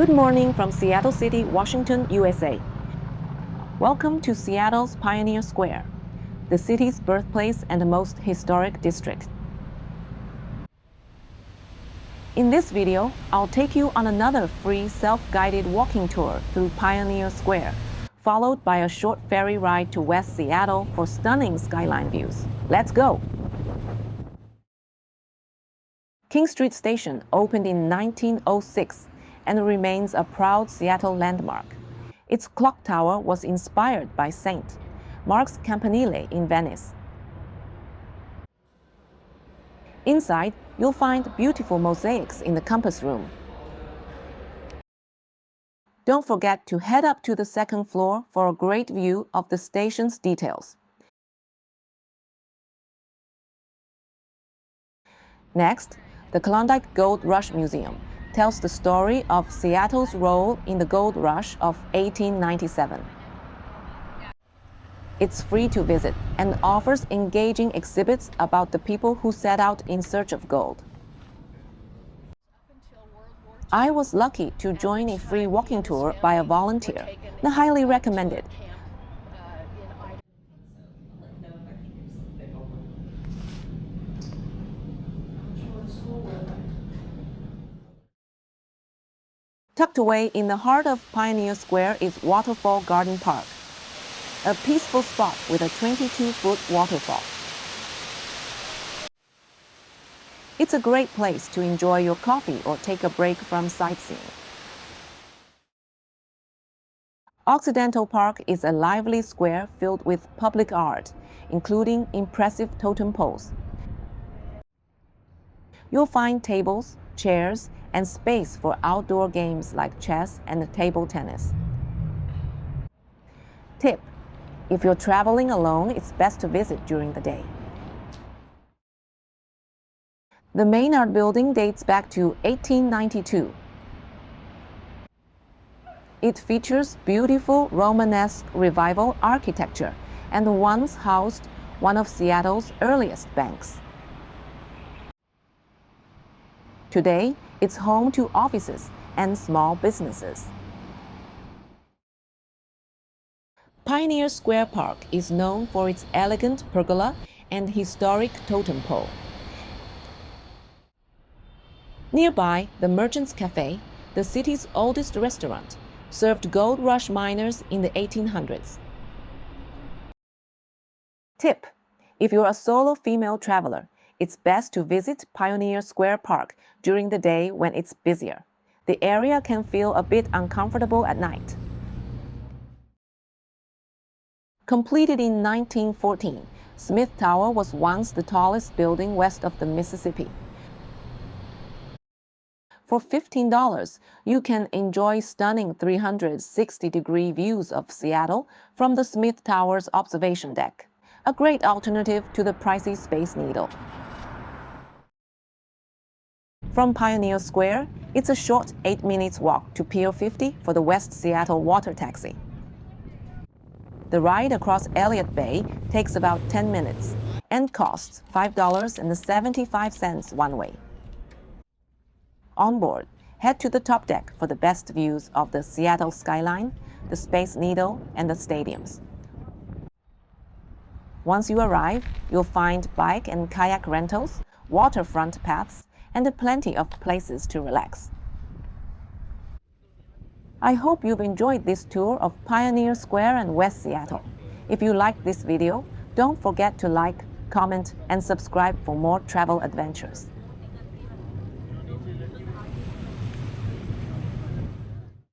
Good morning from Seattle City, Washington, USA. Welcome to Seattle's Pioneer Square, the city's birthplace and the most historic district. In this video, I'll take you on another free self-guided walking tour through Pioneer Square, followed by a short ferry ride to West Seattle for stunning skyline views. Let's go! King Street Station opened in 1906 and remains a proud Seattle landmark. Its clock tower was inspired by St. Mark's Campanile in Venice. Inside, you'll find beautiful mosaics in the compass room. Don't forget to head up to the second floor for a great view of the station's details. Next, the Klondike Gold Rush Museum tells the story of Seattle's role in the gold rush of 1897. It's free to visit and offers engaging exhibits about the people who set out in search of gold. I was lucky to join a free walking tour by a volunteer, and I highly recommend it. Tucked away in the heart of Pioneer Square is Waterfall Garden Park, a peaceful spot with a 22-foot waterfall. It's a great place to enjoy your coffee or take a break from sightseeing. Occidental Park is a lively square filled with public art, including impressive totem poles. You'll find tables, chairs, and space for outdoor games like chess and table tennis. Tip: if you're traveling alone, it's best to visit during the day. The Maynard Building dates back to 1892. It features beautiful Romanesque Revival architecture and once housed one of Seattle's earliest banks. Today, it's home to offices and small businesses. Pioneer Square Park is known for its elegant pergola and historic totem pole. Nearby, the Merchants Cafe, the city's oldest restaurant, served gold rush miners in the 1800s. Tip: if you're a solo female traveler, it's best to visit Pioneer Square Park during the day when it's busier. The area can feel a bit uncomfortable at night. Completed in 1914, Smith Tower was once the tallest building west of the Mississippi. For $15, you can enjoy stunning 360-degree views of Seattle from the Smith Tower's observation deck, a great alternative to the pricey Space Needle. From Pioneer Square, it's a short 8 minutes walk to Pier 50 for the West Seattle water taxi. The ride across Elliott Bay takes about 10 minutes and costs $5.75 one way. On board, head to the top deck for the best views of the Seattle skyline, the Space Needle, and the stadiums. Once you arrive, you'll find bike and kayak rentals, waterfront paths, and plenty of places to relax. I hope you've enjoyed this tour of Pioneer Square and West Seattle. If you liked this video, don't forget to like, comment, and subscribe for more travel adventures.